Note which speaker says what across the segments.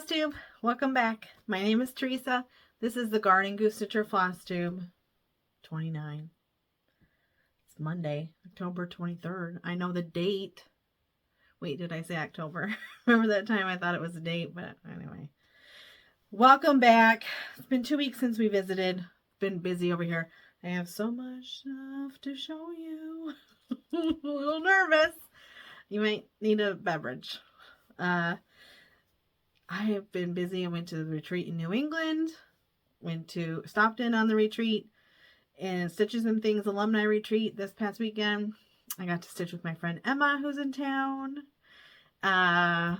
Speaker 1: Flosstube, welcome back. My name is Teresa. This is the Garden Goose Stitcher Flosstube 29. It's Monday, October 23rd. I know the date. Wait, did I say October? Remember that time I thought it was a date, but anyway. Welcome back. It's been 2 weeks since we visited. Been busy over here. I have so much stuff to show you. A little nervous. You might need a beverage. I have been busy. I went to the retreat in New England. Stopped in on the retreat and Stitches and Things alumni retreat this past weekend. I got to stitch with my friend Emma, who's in town. The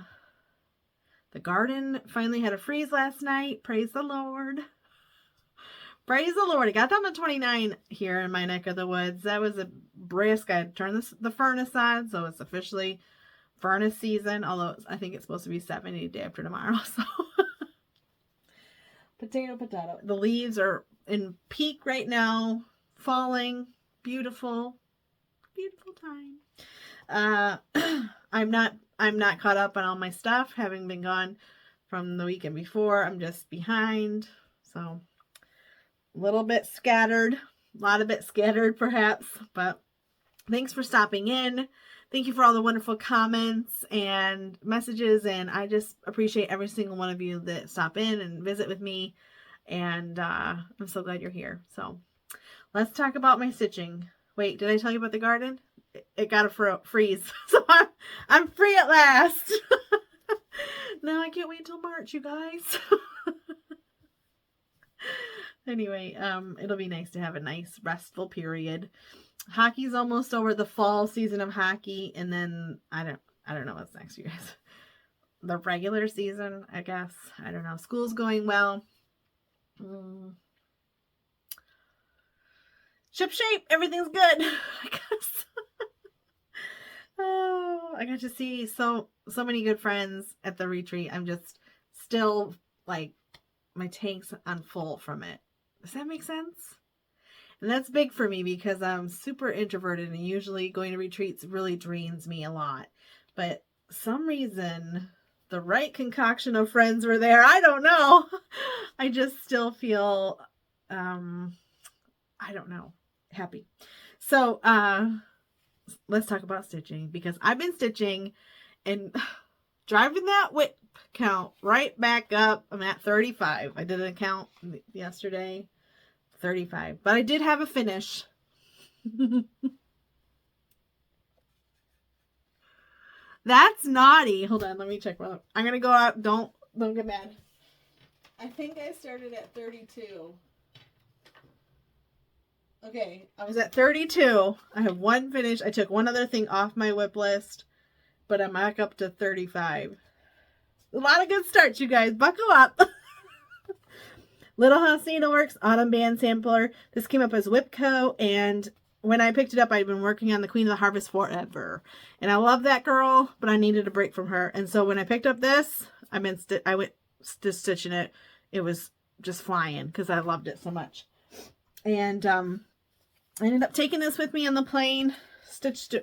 Speaker 1: garden finally had a freeze last night. Praise the Lord. Praise the Lord. It got down to 29 here in my neck of the woods. That was a brisk. I turned the furnace on, so it's officially furnace season, although I think it's supposed to be 70 day after tomorrow. So potato. The leaves are in peak right now, falling. Beautiful time. I'm not caught up on all my stuff, having been gone from the weekend before. I'm just behind, so a little bit scattered, a lot of bit scattered perhaps, but thanks for stopping in. Thank you for all the wonderful comments and messages, and I just appreciate every single one of you that stop in and visit with me, and I'm so glad you're here. So let's talk about my stitching. Wait, did I tell you about the garden? It got a freeze, so I'm free at last. Now I can't wait till March, you guys. Anyway, it'll be nice to have a nice restful period. Hockey's almost over, the fall season of hockey, and then I don't know what's next, you guys. The regular season, I guess. I don't know. School's going well. Ship shape, everything's good, I guess. Oh, I got to see so many good friends at the retreat. I'm just still like my tank's on full from it. Does that make sense? And that's big for me because I'm super introverted and usually going to retreats really drains me a lot. But some reason, the right concoction of friends were there. I don't know. I just still feel, I don't know, happy. So, let's talk about stitching because I've been stitching and driving that whip count right back up. I'm at 35. I did an count yesterday. 35, but I did have a finish. That's naughty. Hold on, let me check. I'm gonna go out. Don't get mad. I think I started at 32. Okay, I was at 32. I have one finish. I took one other thing off my whip list, but I'm back up to 35. A lot of good starts, you guys. Buckle up. Little House Needleworks Autumn Band Sampler. This came up as Whipco, and when I picked it up, I'd been working on the Queen of the Harvest forever. And I love that girl, but I needed a break from her. And so when I picked up this, I went stitching it. It was just flying because I loved it so much. And I ended up taking this with me on the plane.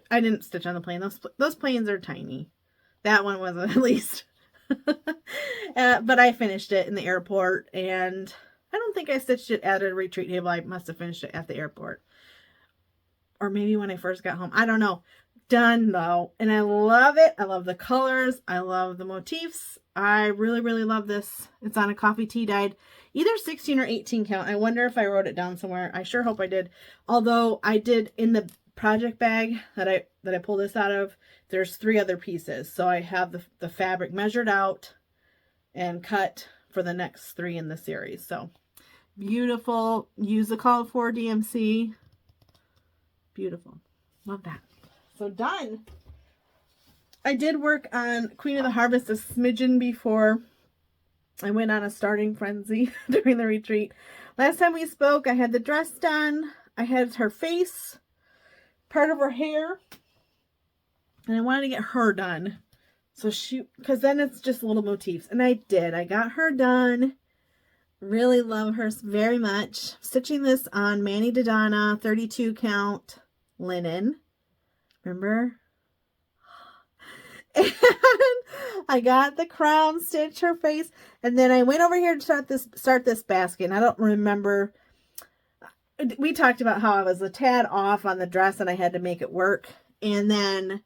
Speaker 1: I didn't stitch on the plane. Those planes are tiny. That one was at least. But I finished it in the airport, and I don't think I stitched it at a retreat table. I must have finished it at the airport, or maybe when I first got home. I don't know. Done though, and I love it. I love the colors. I love the motifs. I really love this. It's on a coffee tea dyed, either 16 or 18 count. I wonder if I wrote it down somewhere. I sure hope I did. Although I did in the project bag that I pulled this out of, there's 3 other pieces. So I have the fabric measured out and cut for the next 3 in the series. So beautiful. Use the call for DMC. Beautiful. Love that. So done. I did work on Queen of the Harvest a smidgen before I went on a starting frenzy during the retreat. Last time we spoke, I had the dress done. I had her face, part of her hair, and I wanted to get her done. So because then it's just little motifs. And I did. I got her done. Really love her very much. Stitching this on Manny Dodonna 32 count linen. Remember? And I got the crown, stitched her face, and then I went over here to start this basket. And I don't remember. We talked about how I was a tad off on the dress and I had to make it work. And then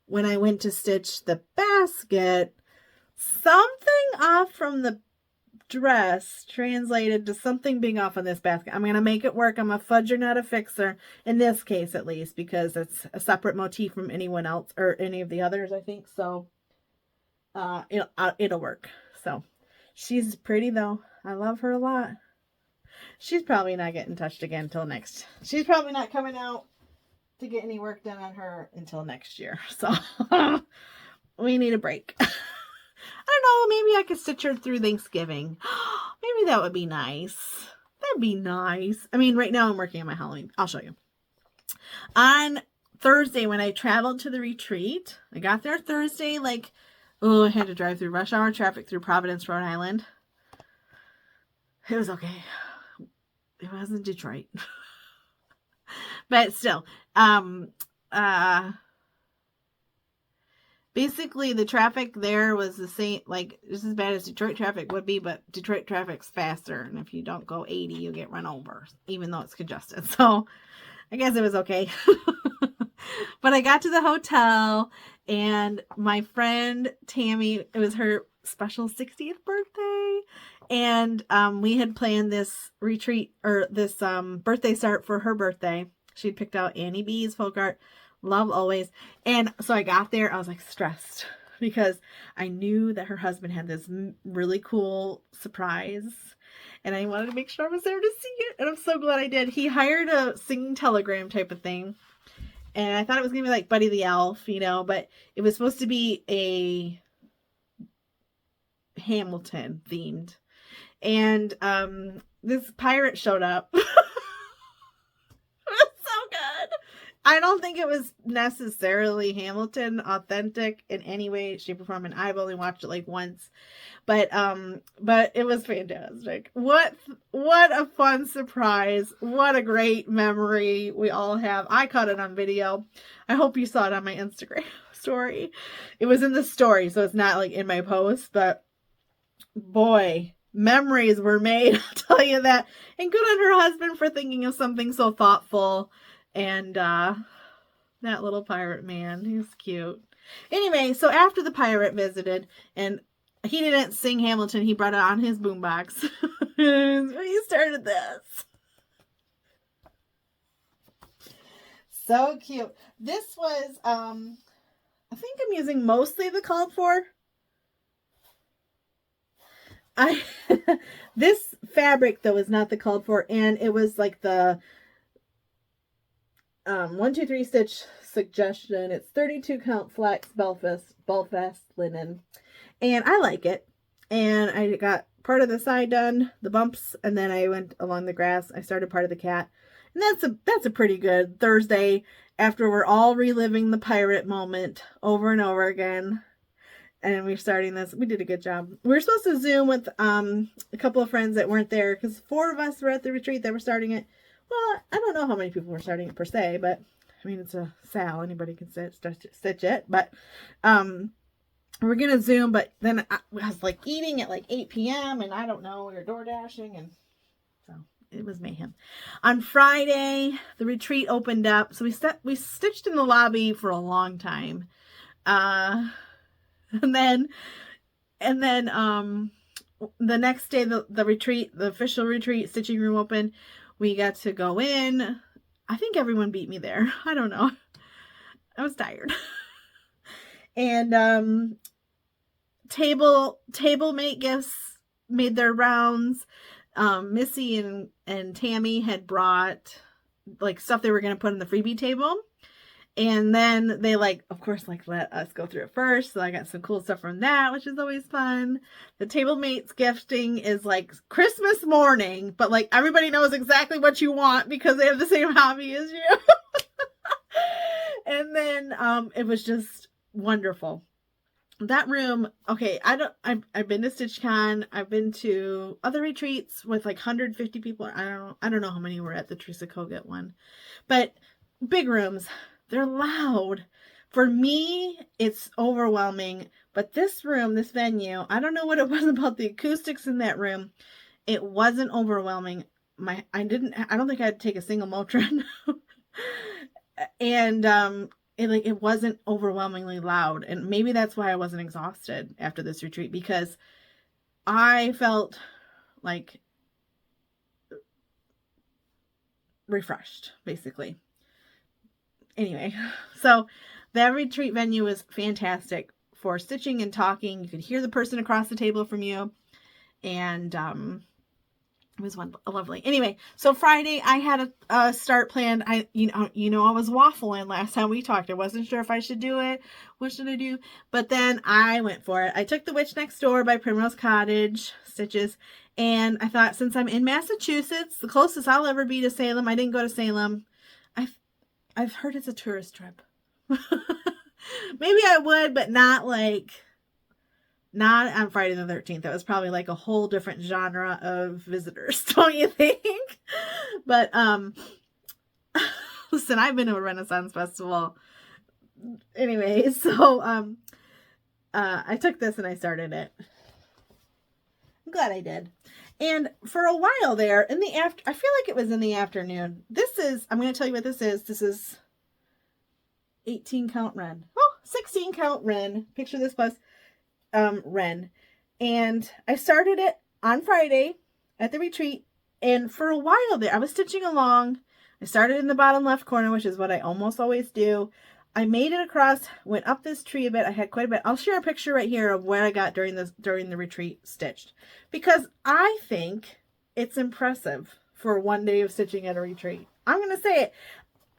Speaker 1: when I went to stitch the basket, something off from the dress translated to something being off on this basket. I'm going to make it work. I'm a fudger, not a fixer. In this case, at least, because it's a separate motif from anyone else or any of the others, I think. So it'll work. So she's pretty though. I love her a lot. She's probably not getting touched again until next. She's probably not coming out to get any work done on her until next year. So we need a break. I don't know. Maybe I could stitch her through Thanksgiving. Maybe that would be nice. That'd be nice. I mean, right now I'm working on my Halloween. I'll show you. On Thursday, when I traveled to the retreat, I got there Thursday, I had to drive through rush hour traffic through Providence, Rhode Island. It was okay. It wasn't Detroit. But still, basically the traffic there was the same, just as bad as Detroit traffic would be, but Detroit traffic's faster. And if you don't go 80, you get run over, even though it's congested. So I guess it was okay. But I got to the hotel and my friend Tammy, it was her special 60th birthday. And we had planned this retreat or this birthday start for her birthday. She'd picked out Annie B's folk art. Love always. And so I got there. I was stressed because I knew that her husband had this really cool surprise. And I wanted to make sure I was there to see it. And I'm so glad I did. He hired a singing telegram type of thing. And I thought it was going to be like Buddy the Elf, but it was supposed to be a Hamilton themed. And this pirate showed up. It was so good. I don't think it was necessarily Hamilton authentic in any way, shape, or form. And I've only watched it once. But it was fantastic. What a fun surprise. What a great memory we all have. I caught it on video. I hope you saw it on my Instagram story. It was in the story, so it's not in my post, but boy, memories were made, I'll tell you that. And good on her husband for thinking of something so thoughtful. And that little pirate man, he was cute. Anyway, so after the pirate visited, and he didn't sing Hamilton, he brought it on his boombox. He started this. So cute. This was, I think I'm using mostly the called for. This fabric though is not the called for, and it was the 1, 2, 3 stitch suggestion. It's 32 count flex Belfast linen, and I like it. And I got part of the side done, the bumps, and then I went along the grass. I started part of the cat, and that's a pretty good Thursday after we're all reliving the pirate moment over and over again. And we're starting this. We did a good job. We were supposed to Zoom with a couple of friends that weren't there because 4 of us were at the retreat that were starting it. Well, I don't know how many people were starting it per se, but I mean, it's a sale. Anybody can stitch it. But we're going to Zoom. But then I was eating at 8 p.m. and I don't know, we were door dashing. And so it was mayhem. On Friday, the retreat opened up. So we stitched in the lobby for a long time. And then the next day, the retreat, the official retreat stitching room opened. We got to go in. I think everyone beat me there. I don't know. I was tired. And table mate gifts made their rounds. Missy and Tammy had brought stuff they were going to put on the freebie table. And then they of course, let us go through it first. So I got some cool stuff from that, which is always fun. The table mates gifting is Christmas morning, but everybody knows exactly what you want because they have the same hobby as you. And then it was just wonderful. That room, okay, I've been to StitchCon. I've been to other retreats with 150 people. I don't know how many were at the Teresa Kogut one. But big rooms. They're loud, For me, it's overwhelming, but this room, this venue, I don't know what it was about the acoustics in that room. It wasn't overwhelming. I don't think I had to take a single Motrin. And it wasn't overwhelmingly loud, and maybe that's why I wasn't exhausted after this retreat, because I felt like refreshed, basically. Anyway, so that retreat venue was fantastic for stitching and talking. You could hear the person across the table from you, and it was lovely. Anyway, so Friday I had a start planned. I was waffling last time we talked. I wasn't sure if I should do it. What should I do? But then I went for it. I took The Witch Next Door by Primrose Cottage stitches, and I thought, since I'm in Massachusetts, the closest I'll ever be to Salem. I didn't go to Salem. I've heard it's a tourist trip. Maybe I would, but not on Friday the 13th. That was probably like a whole different genre of visitors, don't you think? But listen, I've been to a Renaissance festival. Anyway, so I took this and I started it. I'm glad I did. And for a while there, I feel like it was in the afternoon. I'm going to tell you what this is. This is 18 count Wren. Oh, 16 count Wren. Picture this plus Wren. And I started it on Friday at the retreat. And for a while there, I was stitching along. I started in the bottom left corner, which is what I almost always do. I made it across, went up this tree a bit. I had quite a bit. I'll share a picture right here of where I got during the retreat stitched, because I think it's impressive for one day of stitching at a retreat. I'm going to say it.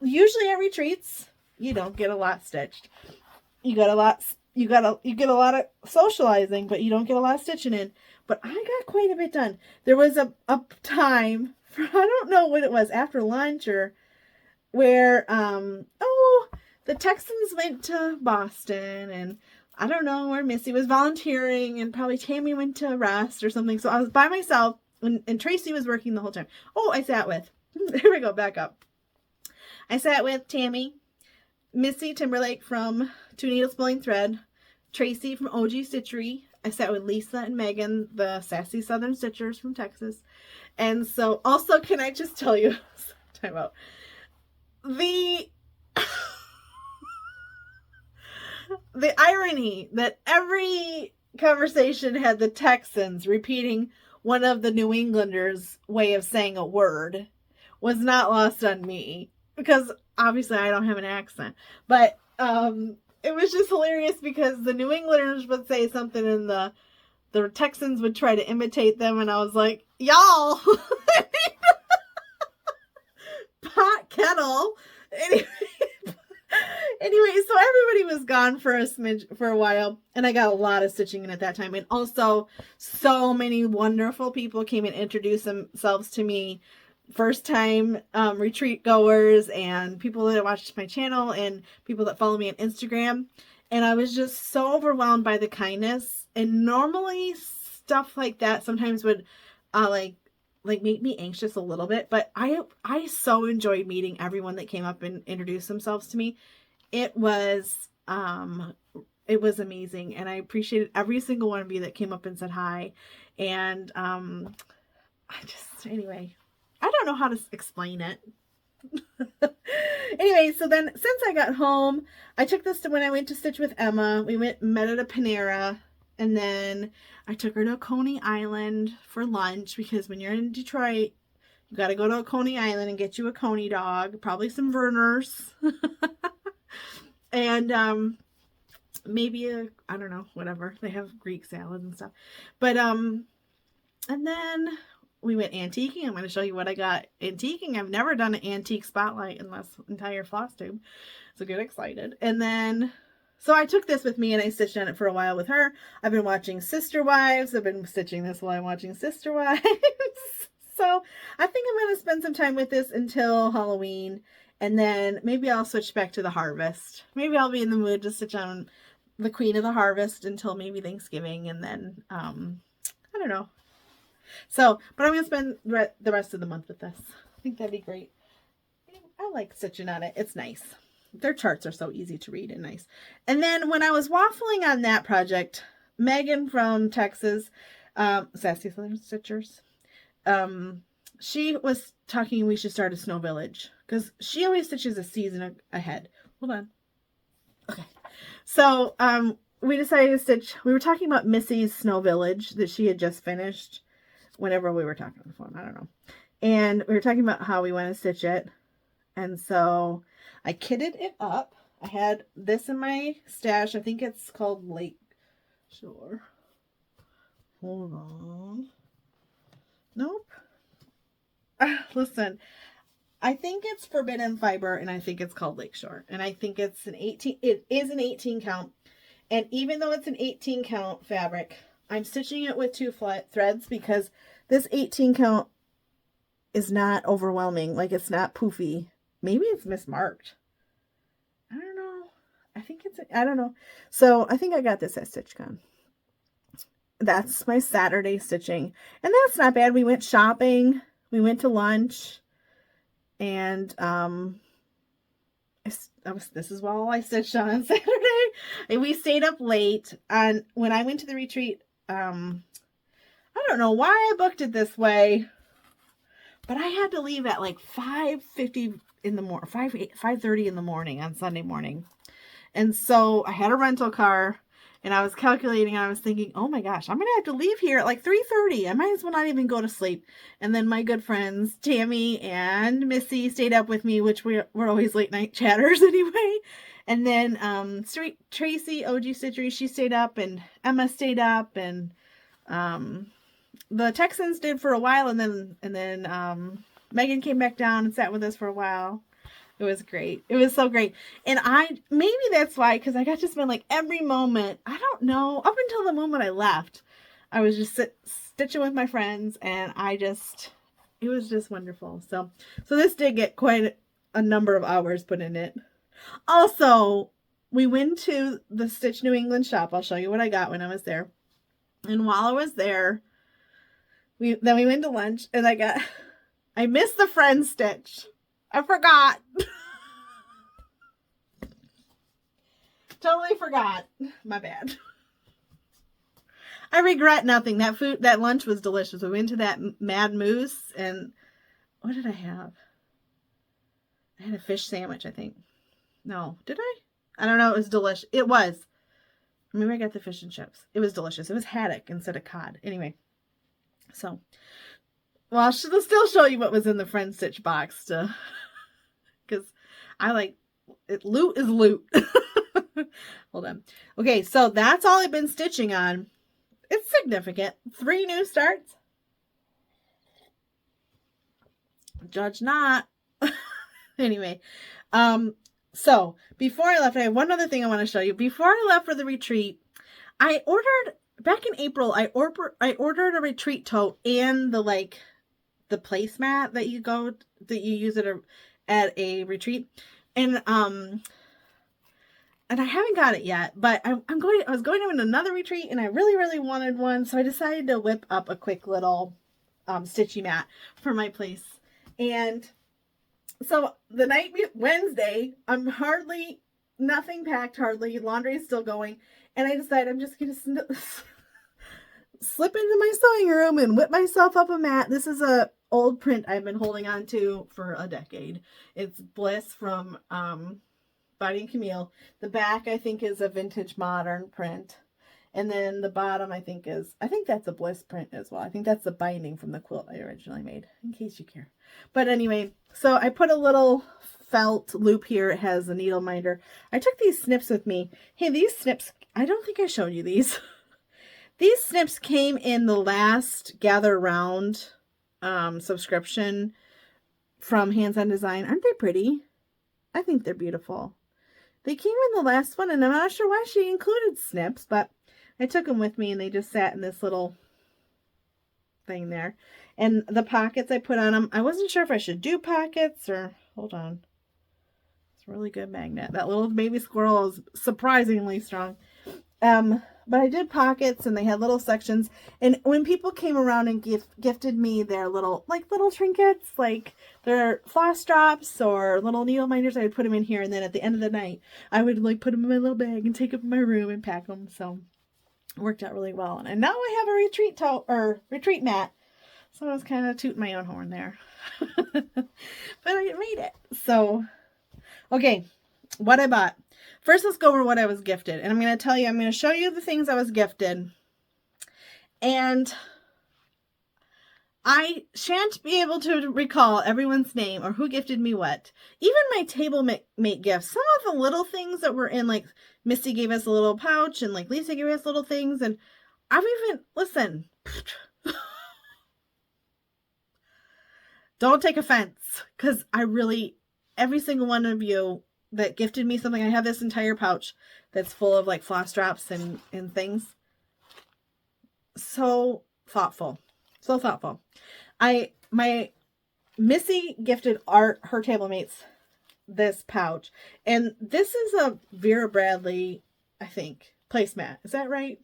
Speaker 1: Usually at retreats, you don't get a lot stitched. You get a lot of socializing, but you don't get a lot of stitching in. But I got quite a bit done. There was a time, I don't know what it was, after lunch or where, the Texans went to Boston, and I don't know where Missy was volunteering, and probably Tammy went to rest or something. So I was by myself, and Tracy was working the whole time. Oh, there we go, back up. I sat with Tammy, Missy Timberlake from Two Needles Pulling Thread, Tracy from OG Stitchery. I sat with Lisa and Megan, the sassy Southern Stitchers from Texas. And so, also, can I just tell you, time out, the irony that every conversation had the Texans repeating one of the New Englanders' way of saying a word was not lost on me, because obviously I don't have an accent. But it was just hilarious, because the New Englanders would say something and the Texans would try to imitate them, and I was like, y'all, pot kettle. Anyway, so everybody was gone for a while, and I got a lot of stitching in at that time. And also, so many wonderful people came and introduced themselves to me. First time retreat goers, and people that watched my channel, and people that follow me on Instagram. And I was just so overwhelmed by the kindness. And normally stuff like that sometimes would like make me anxious a little bit, but I so enjoyed meeting everyone that came up and introduced themselves to me. It was amazing, and I appreciated every single one of you that came up and said hi. And anyway, I don't know how to explain it. Anyway, so then since I got home, I took this to when I went to stitch with Emma. We met at a Panera, and then I took her to Coney Island for lunch, because when you're in Detroit, you got to go to Coney Island and get you a Coney dog, probably some Vernors, and maybe I don't know, whatever. They have Greek salad and stuff. But and then we went antiquing. I'm going to show you what I got antiquing. I've never done an antique spotlight in this entire Flosstube, so get excited. And then, so I took this with me and I stitched on it for a while with her. I've been watching Sister Wives. I've been stitching this while I'm watching Sister Wives. So I think I'm going to spend some time with this until Halloween. And then maybe I'll switch back to the Harvest. Maybe I'll be in the mood to stitch on the Queen of the Harvest until maybe Thanksgiving. And then, I don't know. So, but I'm going to spend the rest of the month with this. I think that'd be great. I like stitching on it. It's nice. their charts are so easy to read and nice. And then when I was waffling on that project, Megan from Texas, Sassy Southern Stitchers, she was talking we should start a snow village because she always stitches a season ahead. Hold on. Okay. So, we decided to stitch, we were talking about Missy's snow village that she had just finished whenever we were talking on the phone. I don't know. And we were talking about how we want to stitch it. And so I kitted it up. I had this in my stash. I think it's called Lake Shore. Hold on. Nope. Listen, I think it's Forbidden Fiber and I think it's called Lakeshore. And I think it's an 18, it is an 18 count. And even though it's an 18 count fabric, I'm stitching it with 2 flat threads because this 18 count is not overwhelming. Like, it's not poofy. Maybe it's mismarked. I don't know. I think it's, I don't know. So I think I got this at StitchCon. That's my Saturday stitching. And that's not bad. We went shopping. We went to lunch. And this is all I stitched on Saturday. And we stayed up late. And when I went to the retreat, I don't know why I booked it this way, but I had to leave at like 5:50 in the morning, 5:30 in the morning on Sunday morning. And so I had a rental car and I was calculating and I was thinking, oh my gosh, I'm going to have to leave here at like 3:30. I might as well not even go to sleep. And then my good friends, Tammy and Missy, stayed up with me, which we're always late night chatters anyway. And then Tracy, OG Stitchery, she stayed up and Emma stayed up and the Texans did for a while, and then Megan came back down and sat with us for a while. It was great. It was so great. And maybe that's why, because I got to spend like every moment, I don't know, up until the moment I left, I was just stitching with my friends, and it was just wonderful. So this did get quite a number of hours put in it. Also, we went to the Stitch New England shop. I'll show you what I got when I was there. And while I was there, we went to lunch, and I missed the friend stitch. I forgot. Totally forgot. My bad. I regret nothing. That lunch was delicious. We went to that Mad Moose, and what did I have? I had a fish sandwich, I think. No, did I? I don't know. It was delicious. It was. Maybe I got the fish and chips. It was delicious. It was haddock instead of cod. Anyway. So, well, I'll still show you what was in the friend stitch box because I like it. Loot is loot. Hold on. Okay, so that's all I've been stitching on. It's significant. 3 new starts. Judge not. Anyway, so before I left, I have one other thing I want to show you. Before I left for the retreat, I ordered. Back in April, I ordered a retreat tote and the placemat that you use at a retreat, and I haven't got it yet. But I was going to another retreat, and I really wanted one, so I decided to whip up a quick little stitchy mat for my place. And so the night Wednesday, I'm nothing packed, hardly. Laundry is still going. And I decided I'm just going to slip into my sewing room and whip myself up a mat. This is a old print I've been holding on to for a decade. It's Bliss from Bonnie and Camille. The back, I think, is a vintage modern print. And then the bottom, I think that's a Bliss print as well. I think that's the binding from the quilt I originally made, in case you care. But anyway, so I put a little felt loop here. It has a needle minder. I took these snips with me. Hey, these snips, I don't think I showed you these. These snips came in the last Gather Round subscription from Hands On Design. Aren't they pretty? I think they're beautiful. They came in the last one, and I'm not sure why she included snips, but I took them with me, and they just sat in this little thing there. And the pockets I put on them, I wasn't sure if I should do pockets or... Hold on. It's a really good magnet. That little baby squirrel is surprisingly strong. But I did pockets, and they had little sections. And when people came around and gifted me their little trinkets, like their floss drops or little needle minders, I would put them in here. And then at the end of the night, I would like put them in my little bag and take them in my room and pack them. So it worked out really well. And now I have a retreat mat. So I was kind of tooting my own horn there. But I made it. So, okay, what I bought. First, let's go over what I was gifted. And I'm going to show you the things I was gifted. And I shan't be able to recall everyone's name or who gifted me what. Even my table mate gifts. Some of the little things that were in, like, Misty gave us a little pouch and, like, Lisa gave us little things. And listen. Don't take offense. Because every single one of you that gifted me something. I have this entire pouch that's full of like floss drops and things. So thoughtful. So thoughtful. My Missy gifted her table mates this pouch. And this is a Vera Bradley, I think, placemat. Is that right?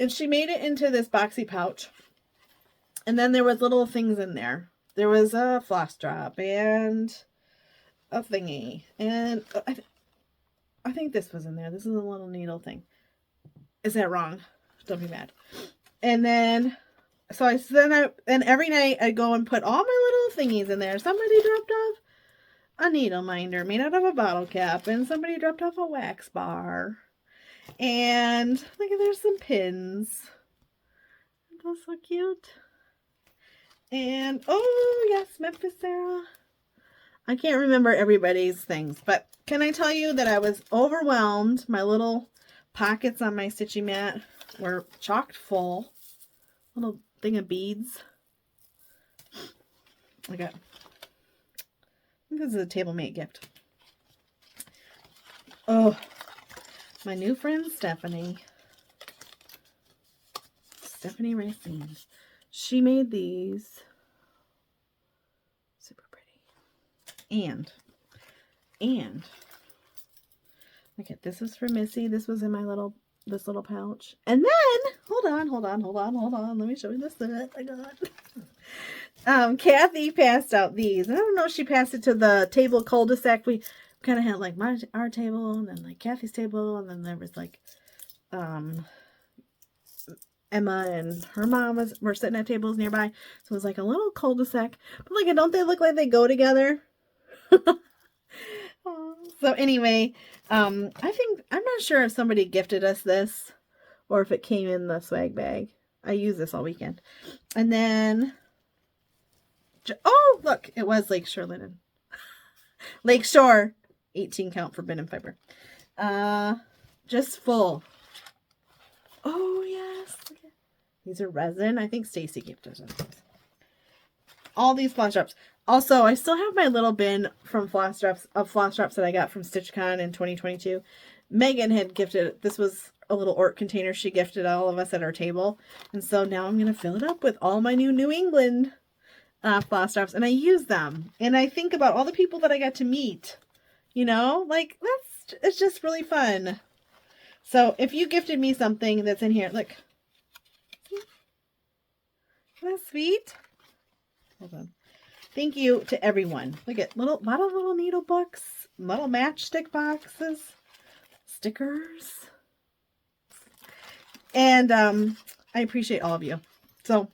Speaker 1: And she made it into this boxy pouch. And then there was little things in there. There was a floss drop and a thingy, and I think this was in there. This is a little needle thing. Is that wrong? Don't be mad. And then, and every night I go and put all my little thingies in there. Somebody dropped off a needle minder made out of a bottle cap, and somebody dropped off a wax bar. And look at, there's some pins. That's so cute. And oh yes, Memphis Sarah. I can't remember everybody's things, but can I tell you that I was overwhelmed? My little pockets on my stitchy mat were chocked full. Little thing of beads. I think this is a table mate gift. Oh, my new friend Stephanie Racine. She made these. And look at, this is for Missy. This was in this little pouch. And then hold on. Let me show you this that I got. Kathy passed out these. I don't know if she passed it to the table cul-de-sac. We kind of had like our table and then like Kathy's table, and then there was like Emma and her mom were sitting at tables nearby. So it was like a little cul-de-sac. But like, don't they look like they go together? So anyway, I'm not sure if somebody gifted us this or if it came in the swag bag. I use this all weekend. And then, oh look, it was Lakeshore linen. Lakeshore 18 count for bin and fiber. Just full. Oh yes, these are resin. I think Stacy gifted us all these floss drops. Also, I still have my little bin from floss drops that I got from StitchCon in 2022. Megan had gifted, this was a little Orc container she gifted all of us at our table. And so now I'm going to fill it up with all my New England floss drops, and I use them. And I think about all the people that I got to meet, you know, like it's just really fun. So if you gifted me something that's in here, look, isn't that sweet? Hold on. Thank you to everyone. Look at a lot of little needle books, little matchstick boxes, stickers. And I appreciate all of you. So,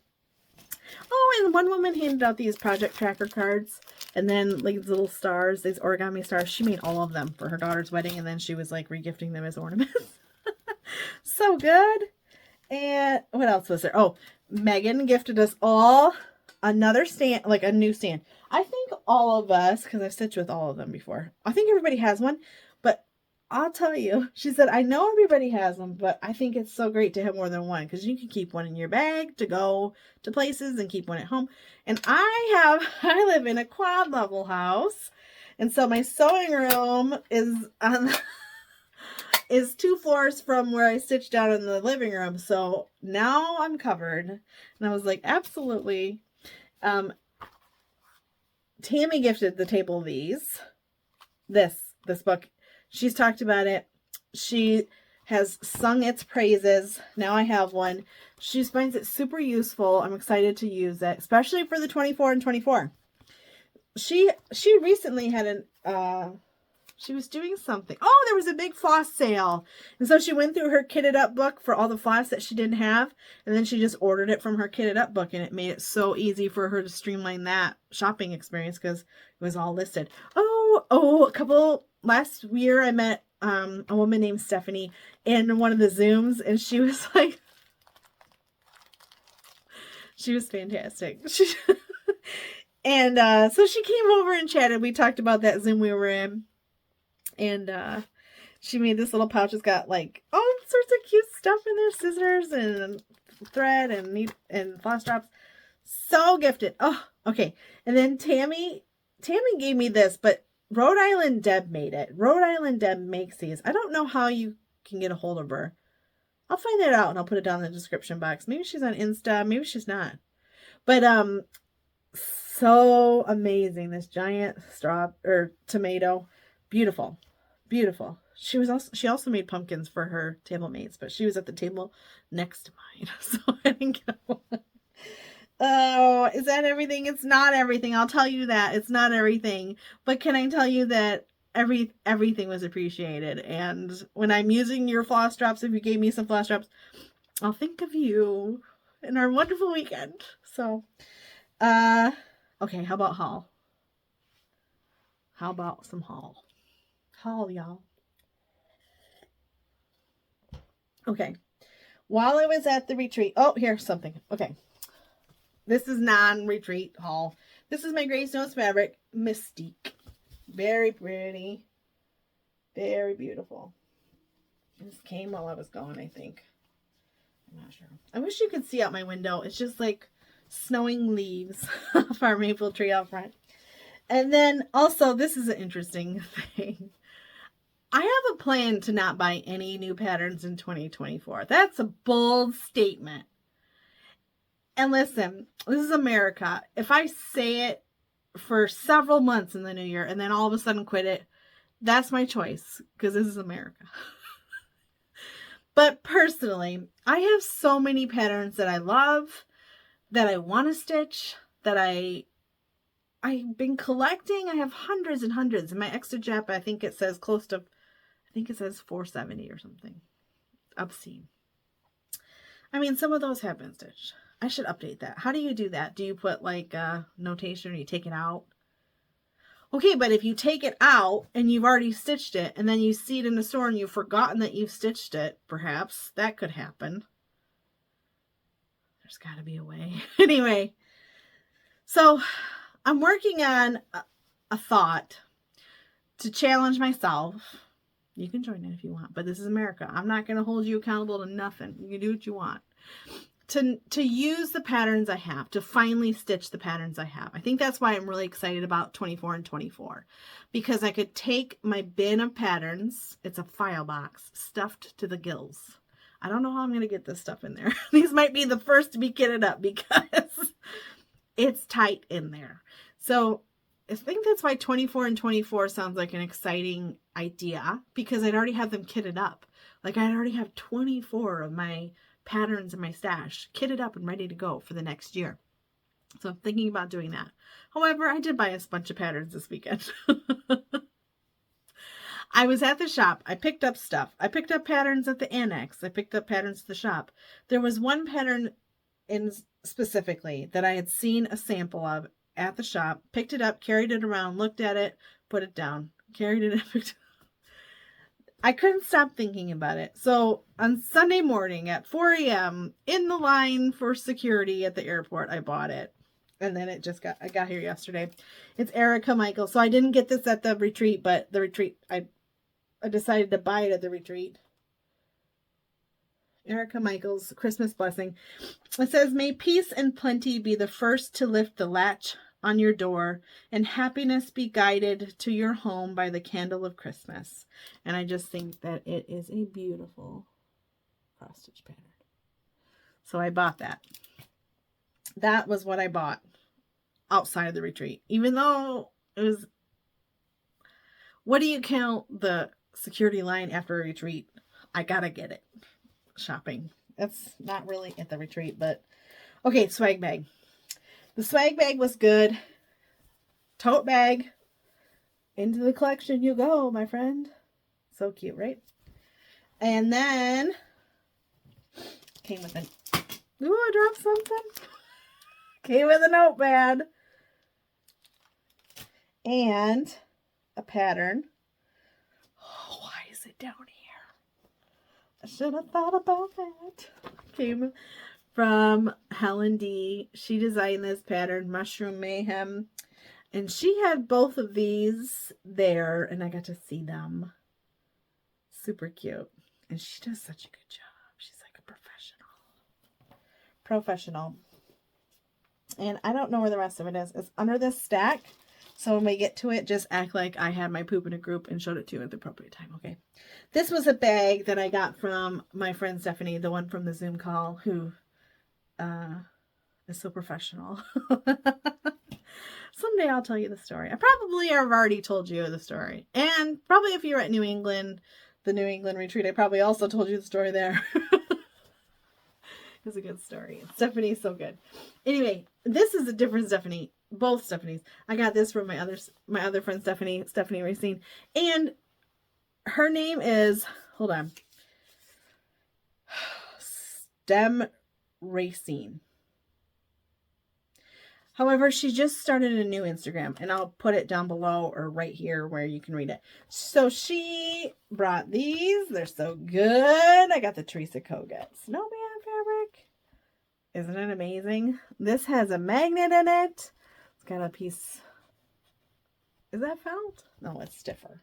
Speaker 1: oh, and one woman handed out these project tracker cards, and then like these little stars, these origami stars. She made all of them for her daughter's wedding, and then she was like regifting them as ornaments. So good. And what else was there? Oh, Megan gifted us all another stand, like a new stand. I think all of us, because I've stitched with all of them before, I think everybody has one, but I'll tell you, she said, I know everybody has them, but I think it's so great to have more than one, because you can keep one in your bag to go to places and keep one at home. And I live in a quad level house, and so my sewing room is on is 2 floors from where I stitched down in the living room. So now I'm covered. And I was like, absolutely. Tammy gifted the table these. This book. She's talked about it. has sung its praises. Now I have one. She finds it super useful. I'm excited to use it, especially for the 24 and 24. She recently had she was doing something. Oh, there was a big floss sale. And so she went through her kitted up book for all the floss that she didn't have. And then she just ordered it from her kitted up book. And it made it so easy for her to streamline that shopping experience because it was all listed. Last year I met a woman named Stephanie in one of the Zooms. And she was like, she was fantastic. And so she came over and chatted. We talked about that Zoom we were in. And she made this little pouch. It's got like all sorts of cute stuff in there. Scissors and thread and floss drops. So gifted. Oh, okay. And then Tammy gave me this, but Rhode Island Deb made it. Rhode Island Deb makes these. I don't know how you can get a hold of her. I'll find that out and I'll put it down in the description box. Maybe she's on Insta. Maybe she's not. But so amazing. This giant tomato. Beautiful. Beautiful. She also made pumpkins for her table mates, but she was at the table next to mine, so I didn't get one. Oh, is that everything? It's not everything. I'll tell you that. It's not everything. But can I tell you that everything was appreciated? And when I'm using your floss drops, if you gave me some floss drops, I'll think of you in our wonderful weekend. So, okay, how about haul? How about some haul? Haul, y'all. Okay. While I was at the retreat, oh, here's something. Okay. This is non-retreat haul. This is my Gray Stones fabric, Mystique. Very pretty. Very beautiful. This came while I was gone, I think. I'm not sure. I wish you could see out my window. It's just like snowing leaves off our maple tree out front. And then also, this is an interesting thing. I have a plan to not buy any new patterns in 2024. That's a bold statement. And listen, this is America. If I say it for several months in the new year and then all of a sudden quit it, that's my choice because this is America. But personally, I have so many patterns that I love, that I want to stitch, that I've been collecting. I have hundreds and hundreds. In my extra Jap, I think it says 470 or something. Obscene. I mean, some of those have been stitched. I should update that. How do you do that? Do you put like a notation or you take it out? Okay, but if you take it out and you've already stitched it and then you see it in the store and you've forgotten that you've stitched it, perhaps that could happen. There's got to be a way. Anyway, so I'm working on a thought to challenge myself. You can join in if you want, but this is America. I'm not going to hold you accountable to nothing. You can do what you want. To use the patterns I have, to finally stitch the patterns I have. I think that's why I'm really excited about 24 and 24. Because I could take my bin of patterns, it's a file box, stuffed to the gills. I don't know how I'm going to get this stuff in there. These might be the first to be kitted up because it's tight in there. So I think that's why 24 and 24 sounds like an exciting idea, because I'd already have them kitted up. Like I already have 24 of my patterns in my stash kitted up and ready to go for the next year. So I'm thinking about doing that. However, I did buy a bunch of patterns this weekend. I was at the shop. I picked up stuff. I picked up patterns at the annex. I picked up patterns at the shop. There was one pattern in specifically that I had seen a sample of at the shop, picked it up, carried it around, looked at it, put it down, carried it up. I couldn't stop thinking about it. So on Sunday morning at 4 a.m. in the line for security at the airport, I bought it. And then I got here yesterday. It's Erica Michael. So I didn't get this at the retreat, but the retreat, I decided to buy it at the retreat. Erica Michael's Christmas blessing. It says, may peace and plenty be the first to lift the latch on your door, and happiness be guided to your home by the candle of Christmas. And I just think that it is a beautiful cross stitch pattern. So I bought that. That was what I bought outside of the retreat. Even though it was, what do you count the security line after a retreat? I gotta get it. Shopping. That's not really at the retreat, but okay, swag bag. The swag bag was good. Tote bag. Into the collection you go, my friend. So cute, right? And then came with an... Ooh, I dropped something. Came with a notepad. And a pattern. Oh, why is it down here? I should have thought about that. Came from Helen D. She designed this pattern, Mushroom Mayhem. And she had both of these there, and I got to see them. Super cute. And she does such a good job. She's like a professional. Professional. And I don't know where the rest of it is. It's under this stack. So when we get to it, just act like I had my poop in a group and showed it to you at the appropriate time, okay? This was a bag that I got from my friend Stephanie, the one from the Zoom call, who is so professional. Someday I'll tell you the story. I probably have already told you the story. And probably if you were at New England, the New England retreat, I probably also told you the story there. It's a good story. Stephanie's so good. Anyway, this is a different Stephanie. Both Stephanies. I got this from my other friend Stephanie Racine. And her name is, hold on, Stem Racine. However, she just started a new Instagram, and I'll put it down below or right here where you can read it. So she brought these. They're so good. I got the Teresa Kogut snowman fabric. Isn't it amazing? This has a magnet in it. It's got a piece. Is that felt? No, it's stiffer.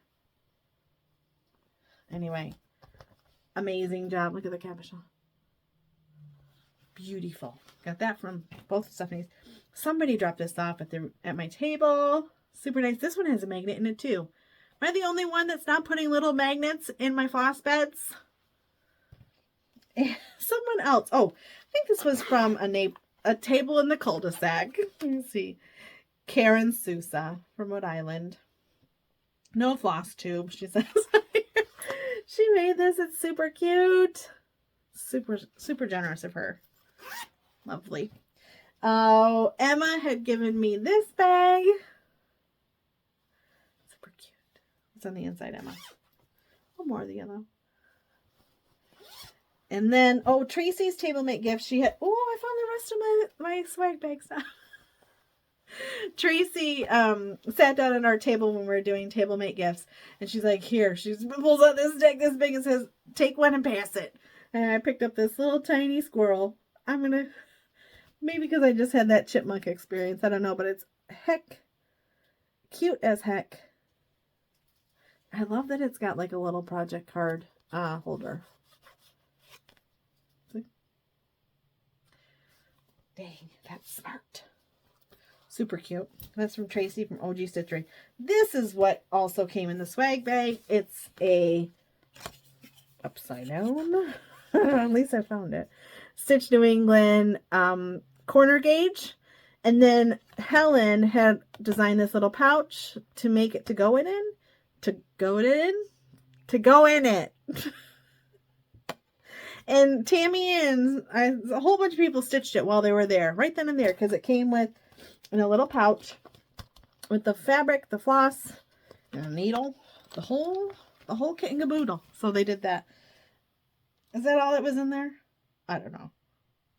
Speaker 1: Anyway, amazing job. Look at the cabochon. Beautiful. Got that from both Stephanie's. Somebody dropped this off at my table. Super nice. This one has a magnet in it too. Am I the only one that's not putting little magnets in my floss beds? Someone else. Oh, I think this was from a table in the cul-de-sac. Let me see. Karen Sousa from Rhode Island. No Flosstube, she says. She made this. It's super cute. Super generous of her. Lovely. Oh, Emma had given me this bag. Super cute. What's on the inside, Emma? Oh, more of the yellow. And then, oh, Tracy's table mate gift. She had, oh, I found the rest of my swag bag stuff. Tracy sat down at our table when we were doing table mate gifts. And she's like, here. She pulls out this deck this big and says, take one and pass it. And I picked up this little tiny squirrel. I'm going to... Maybe because I just had that chipmunk experience. I don't know, but it's heck cute as heck. I love that it's got like a little project card holder. See? Dang, that's smart. Super cute. That's from Tracy from OG Stitchery. This is what also came in the swag bag. It's a upside down. At least I found it. Stitch New England corner gauge, and then Helen had designed this little pouch to make it to go in it. And Tammy and a whole bunch of people stitched it while they were there, right then and there, because it came with in a little pouch with the fabric, the floss, and a needle, the whole kit and caboodle. So they did that. Is that all that was in there? I don't know.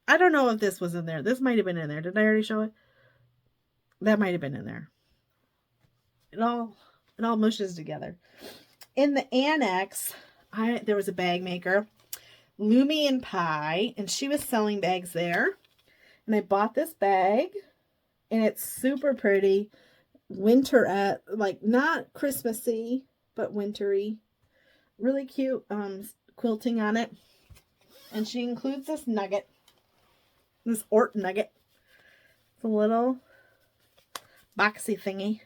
Speaker 1: I don't know if this was in there. This might have been in there. Did I already show it? That might have been in there. It all mushes together. In the annex, there was a bag maker, Lumi and Pie, and she was selling bags there. And I bought this bag, and it's super pretty. Winter like not Christmassy, but wintry. Really cute quilting on it. And she includes this nugget. This Ort nugget. It's a little boxy thingy.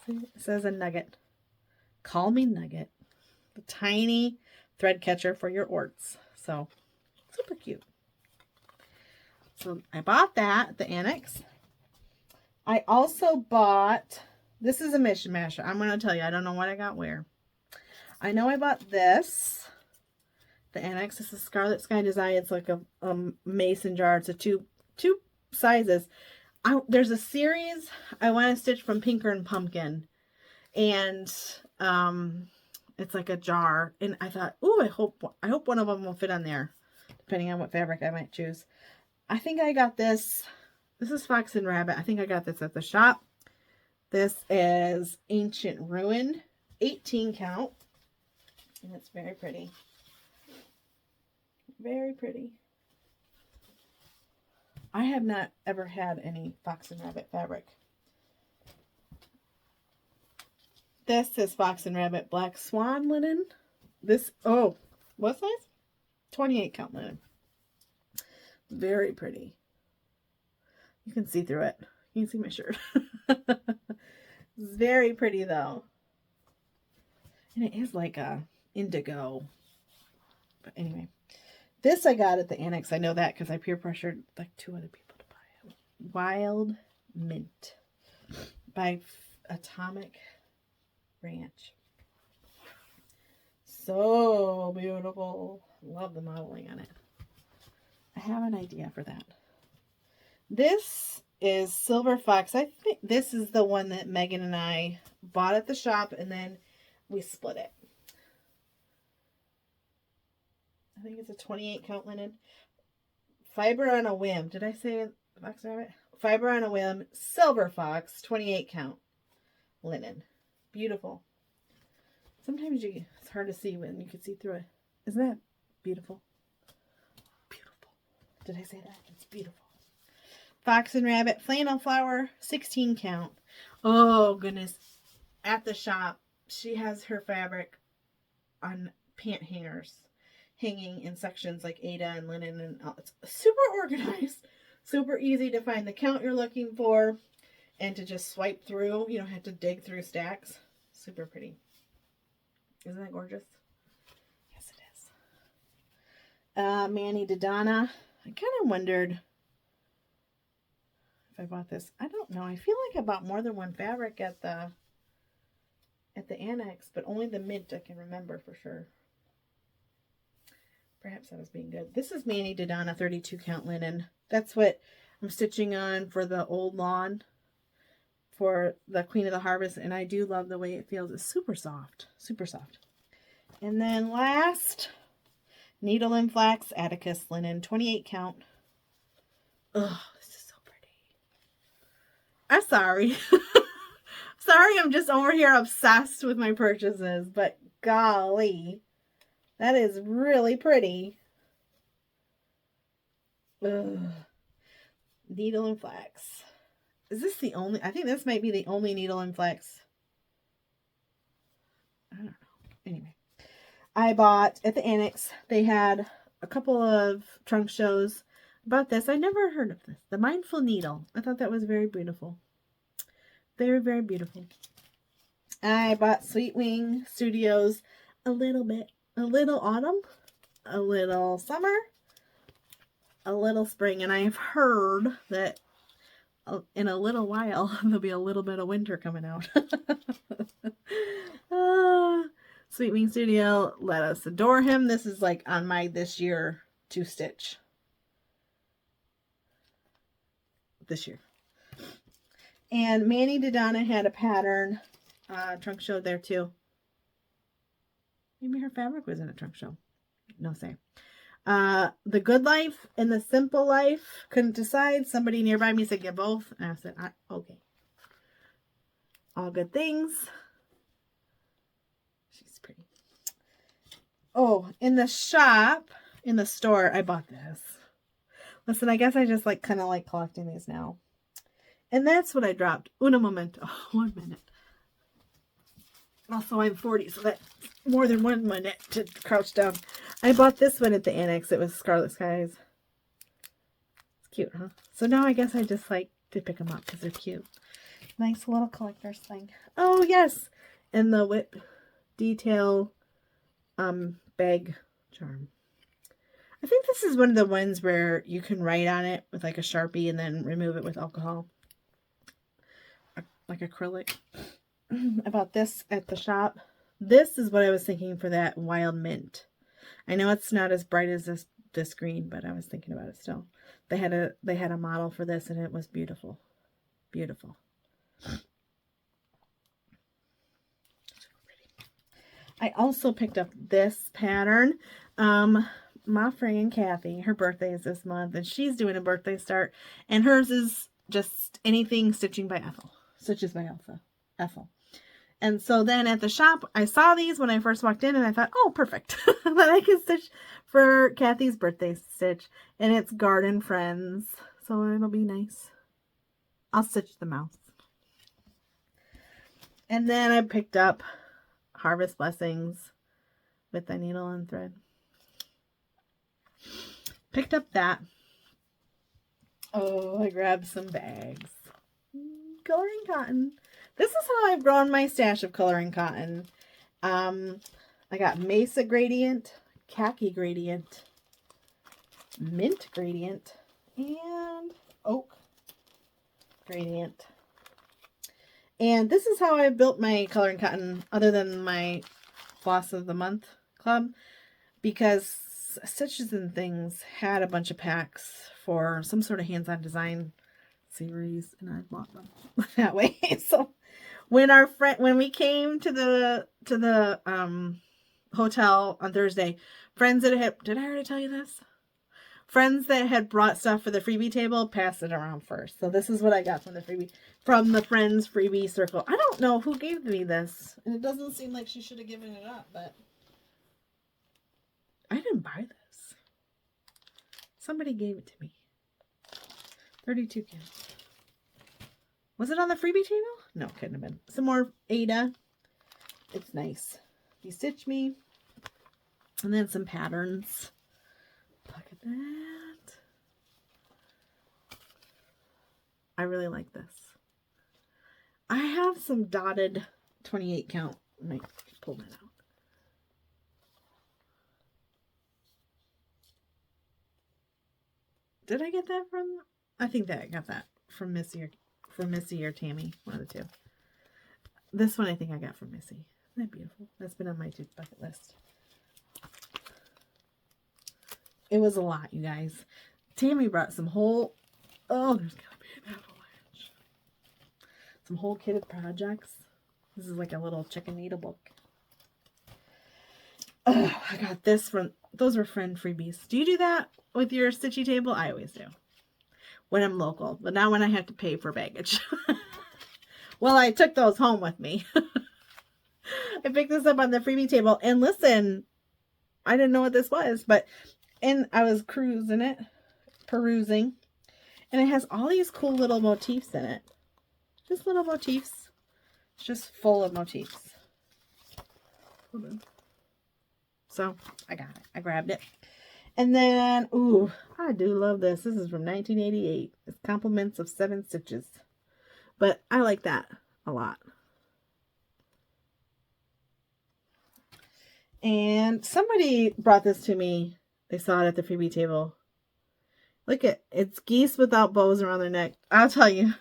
Speaker 1: See, it says a nugget. Call me Nugget. The tiny thread catcher for your Orts. So, super cute. So, I bought that at the annex. I also bought, this is a mishmash. I'm going to tell you, I don't know what I got where. I know I bought this. The Annex. This is Scarlet Sky Design. It's like a mason jar. It's a two sizes. There's a series I want to stitch from Pinker and Pumpkin. And it's like a jar. And I thought, ooh, I hope one of them will fit on there. Depending on what fabric I might choose. I think I got this. This is Fox and Rabbit. I think I got this at the shop. This is Ancient Ruin. 18 count. And it's very pretty. Very pretty. I have not ever had any Fox and Rabbit fabric. This is Fox and Rabbit Black Swan linen. This, oh, what size? 28 count linen. Very pretty. You can see through it. You can see my shirt. It's very pretty though. And it is like a indigo. But anyway. This I got at the Annex. I know that because I peer pressured like 2 other people to buy it. Wild Mint by Atomic Ranch. So beautiful. Love the modeling on it. I have an idea for that. This is Silver Fox. I think this is the one that Megan and I bought at the shop and then we split it. I think it's a 28 count linen. Fiber on a Whim. Did I say Fox Rabbit? Fiber on a Whim. Silver Fox. 28 count linen. Beautiful. Sometimes it's hard to see when you can see through it. Isn't that beautiful? Beautiful. Did I say that? It's beautiful. Fox and Rabbit. Flannel Flower. 16 count. Oh, goodness. At the shop, she has her fabric on pant hangers. Hanging in sections like Ada and linen, and it's super organized, super easy to find the count you're looking for and to just swipe through. You don't have to dig through stacks. Super pretty. Isn't that gorgeous? Yes, it is. Manny Dodonna. I kind of wondered if I bought this. I don't know. I feel like I bought more than one fabric at the Annex, but only the mint I can remember for sure. Perhaps I was being good. This is Manny Dodonna 32 count linen. That's what I'm stitching on for the old lawn for the Queen of the Harvest. And I do love the way it feels. It's super soft. Super soft. And then last, Needle and Flax Atticus linen 28 count. Oh, this is so pretty. I'm sorry. Sorry, I'm just over here obsessed with my purchases. But golly. That is really pretty. Ugh. Needle and Flax. Is this the only? I think this might be the only Needle and Flax. I don't know. Anyway. I bought at the Annex. They had a couple of trunk shows about this. I never heard of this. The Mindful Needle. I thought that was very beautiful. Very, very beautiful. I bought Sweet Wing Studios a little bit. A little autumn, a little summer, a little spring. And I've heard that in a little while, there'll be a little bit of winter coming out. Sweet Wing Studio, Let Us Adore Him. This is like on my this year to stitch. This year. And Manny Dodonna had a pattern trunk show there too. Maybe her fabric was in a trunk show. No say. The Good Life and the Simple Life. Couldn't decide. Somebody nearby me said get both. And I said, okay. All good things. She's pretty. Oh, in the shop, in the store, I bought this. Listen, I guess I just kind of like collecting these now. And that's what I dropped. Una momento. Oh, 1 minute. Also, I'm 40, so that's more than 1 minute to crouch down. I bought this one at the Annex. It was Scarlet Skies. It's cute, huh? So now I guess I just like to pick them up because they're cute. Nice little collector's thing. Oh, yes. And the whip detail bag charm. I think this is one of the ones where you can write on it with like a Sharpie and then remove it with alcohol. Like acrylic. I bought this at the shop. This is what I was thinking for that wild mint. I know it's not as bright as this green, but I was thinking about it still. They had a model for this, and it was beautiful. Beautiful. I also picked up this pattern. My friend Kathy, her birthday is this month, and she's doing a birthday start, and hers is just anything stitching by Ethel. Stitches by Ethel. And so then at the shop, I saw these when I first walked in, and I thought, oh, perfect. That I can stitch for Kathy's birthday stitch. And it's Garden Friends, so it'll be nice. I'll stitch the mouth. And then I picked up Harvest Blessings with the needle and thread. Picked up that. Oh, I grabbed some bags. Coloring cotton. This is how I've grown my stash of coloring cotton. I got Mesa Gradient, Khaki Gradient, Mint Gradient, and Oak Gradient. And this is how I built my coloring cotton, other than my Floss of the Month club, because Stitches and Things had a bunch of packs for some sort of hands-on design series, and I bought them that way. So when we came to the hotel on Thursday, friends that had, did I already tell you this? Friends that had brought stuff for the freebie table passed it around first. So this is what I got from the friends freebie circle. I don't know who gave me this, and it doesn't seem like she should have given it up, but I didn't buy this. Somebody gave it to me. 32 kids. Was it on the freebie table? No, it couldn't have been. Some more Ada. It's nice. You stitch me. And then some patterns. Look at that. I really like this. I have some dotted 28 count. I might pull that out. Did I get that from? I think that I got that from Missy or Tammy, one of the two. This one I think I got from Missy. Isn't that beautiful? That's been on my bucket list. It was a lot, you guys. Tammy brought some whole, oh, there's gotta be an avalanche. Some whole kitted projects. This is like a little chicken needle book. Oh, I got this from, those were friend freebies. Do you do that with your stitchy table? I always do. When I'm local, but not when I have to pay for baggage. Well, I took those home with me. I picked this up on the freebie table, and listen, I didn't know what this was, but I was perusing, and it has all these cool little motifs in it. Just little motifs. It's just full of motifs. So I got it. I grabbed it. And then, ooh, I do love this. This is from 1988. It's Compliments of 7 Stitches. But I like that a lot. And somebody brought this to me. They saw it at the freebie table. Look at, it's geese without bows around their neck. I'll tell you.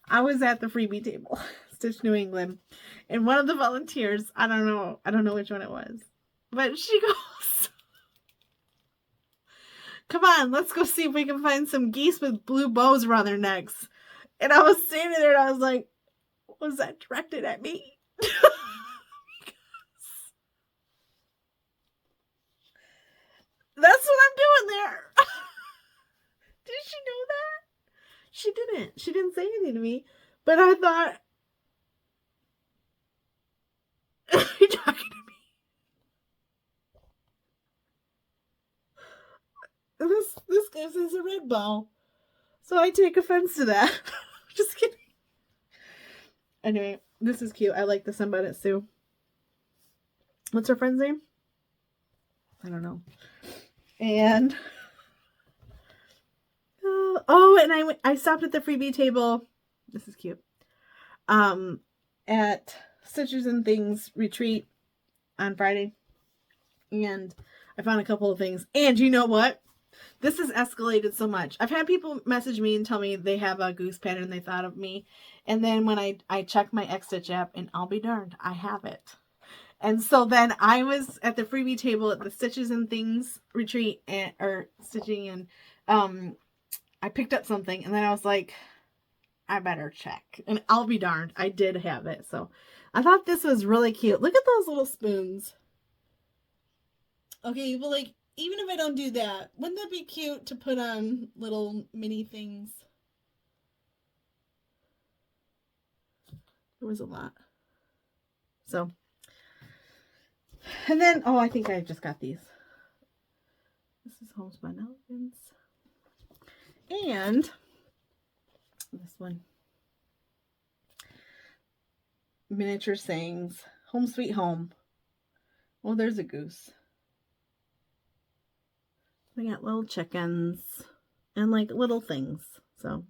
Speaker 1: I was at the freebie table, Stitch New England, and one of the volunteers, I don't know which one it was, but she goes, come on, let's go see if we can find some geese with blue bows around their necks. And I was standing there and I was like, was that directed at me? Because that's what I'm doing there. Did she know that? She didn't. She didn't say anything to me. But I thought, are you talking to me? This gives us a red ball. So I take offense to that. Just kidding. Anyway, this is cute. I like the Sunbonnet Sue. What's her friend's name? I don't know. And and I stopped at the freebie table. This is cute. At Stitches and Things retreat on Friday. And I found a couple of things. And you know what? This has escalated so much. I've had people message me and tell me they have a goose pattern they thought of me. And then when I check my X-Stitch app, and I'll be darned, I have it. And so then I was at the freebie table at the Stitches and Things retreat, or stitching, and I picked up something, and then I was like, I better check. And I'll be darned, I did have it. So I thought this was really cute. Look at those little spoons. Okay, but like, even if I don't do that, wouldn't that be cute to put on little mini things? There was a lot. So, and then, oh, I think I just got these. This is Homespun Elegance. And this one. Miniature Sayings. Home Sweet Home. Oh, there's a goose. We got little chickens and like little things. So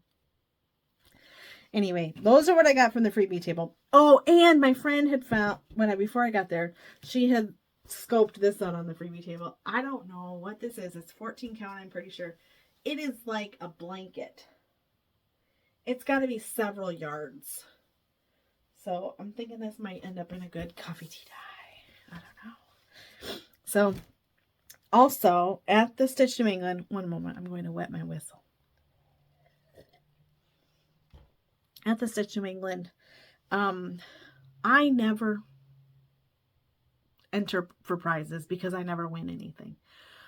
Speaker 1: anyway, those are what I got from the freebie table. Oh, and my friend had found, before I got there, she had scoped this out on the freebie table. I don't know what this is. It's 14 count, I'm pretty sure. It is like a blanket. It's got to be several yards. So I'm thinking this might end up in a good coffee tea dye. I don't know. So also at the Stitch New England, one moment, I'm going to wet my whistle. At the Stitch New England, I never enter for prizes because I never win anything.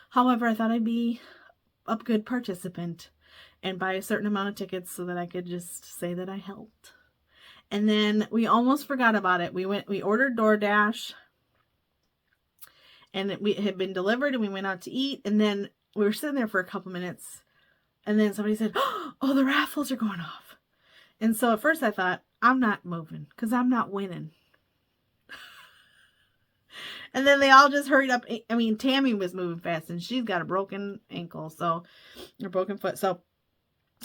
Speaker 1: However, I thought I'd be a good participant and buy a certain amount of tickets so that I could just say that I helped. And then we almost forgot about it. We ordered DoorDash, and it had been delivered, and we went out to eat, and then we were sitting there for a couple minutes, and then somebody said, oh, the raffles are going off. And so at first I thought, I'm not moving because I'm not winning. And then they all just hurried up. I mean, Tammy was moving fast, and she's got a broken ankle, or broken foot. So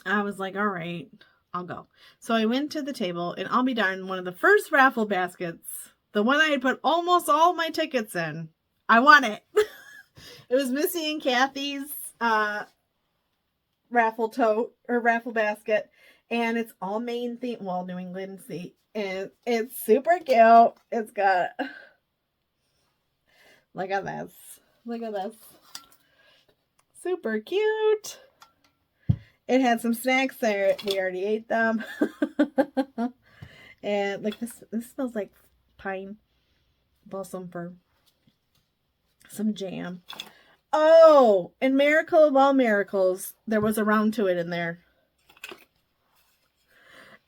Speaker 1: I was like, all right, I'll go. So I went to the table, and I'll be darned, one of the first raffle baskets, the one I had put almost all my tickets in, I won it. It was Missy and Kathy's raffle tote, or raffle basket, and it's all Maine themed, well, New England themed, and it's super cute. It's got, look at this. Look at this. Super cute. It had some snacks there. We already ate them. And like this smells like pine balsam fir. Some jam. Oh, and Miracle of All Miracles, there was a round to it in there.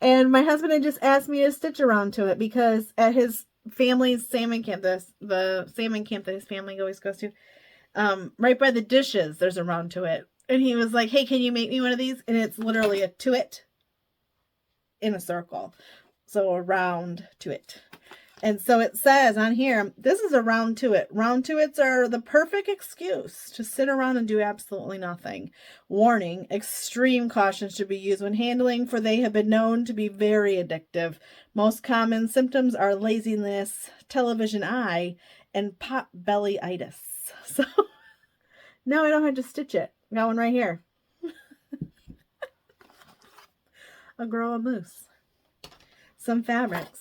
Speaker 1: And my husband had just asked me to stitch around to it because at his family's salmon camp, the salmon camp that his family always goes to, right by the dishes, there's a round to it. And he was like, hey, can you make me one of these? And it's literally a to-it in a circle. So a round to-it. And so it says on here, this is a round to-it. Round to-its are the perfect excuse to sit around and do absolutely nothing. Warning, extreme caution should be used when handling, for they have been known to be very addictive. Most common symptoms are laziness, television eye, and pot belly-itis. So now I don't have to stitch it. Got one right here. I'll grow a moose. Some fabrics.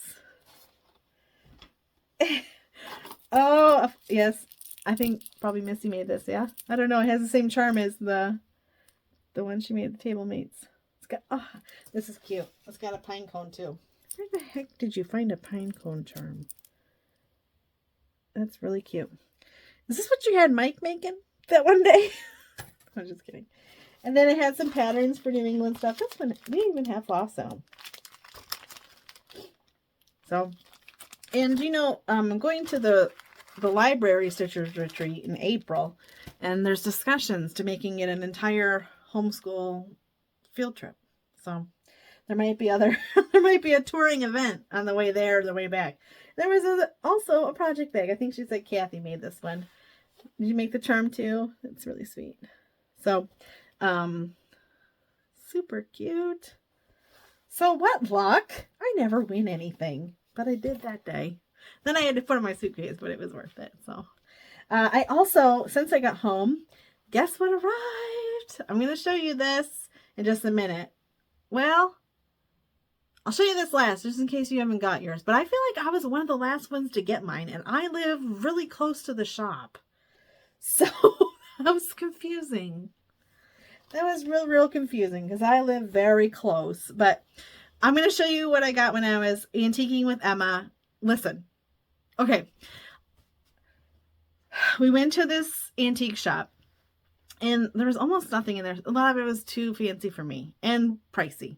Speaker 1: Oh, yes. I think probably Missy made this, yeah? I don't know. It has the same charm as the one she made, the table mates. It's got, oh, this is cute. It's got a pine cone, too. Where the heck did you find a pine cone charm? That's really cute. Is this what you had Mike making that one day? I'm just kidding. And then it had some patterns for New England stuff. This one, we didn't even have Flosstube. So, and you know, I'm going to the library stitchers retreat in April, and there's discussions to making it an entire homeschool field trip. So there might be there might be a touring event on the way there or the way back. There was also a project bag. I think she said Kathy made this one. Did you make the charm too? It's really sweet. So, super cute. So what luck? I never win anything, but I did that day. Then I had to put in my suitcase, but it was worth it. So, I also, since I got home, guess what arrived? I'm going to show you this in just a minute. Well, I'll show you this last, just in case you haven't got yours. But I feel like I was one of the last ones to get mine, and I live really close to the shop. So that was confusing. That was real confusing because I live very close. But I'm going to show you what I got when I was antiquing with Emma. Listen. Okay. We went to this antique shop, and there was almost nothing in there. A lot of it was too fancy for me and pricey.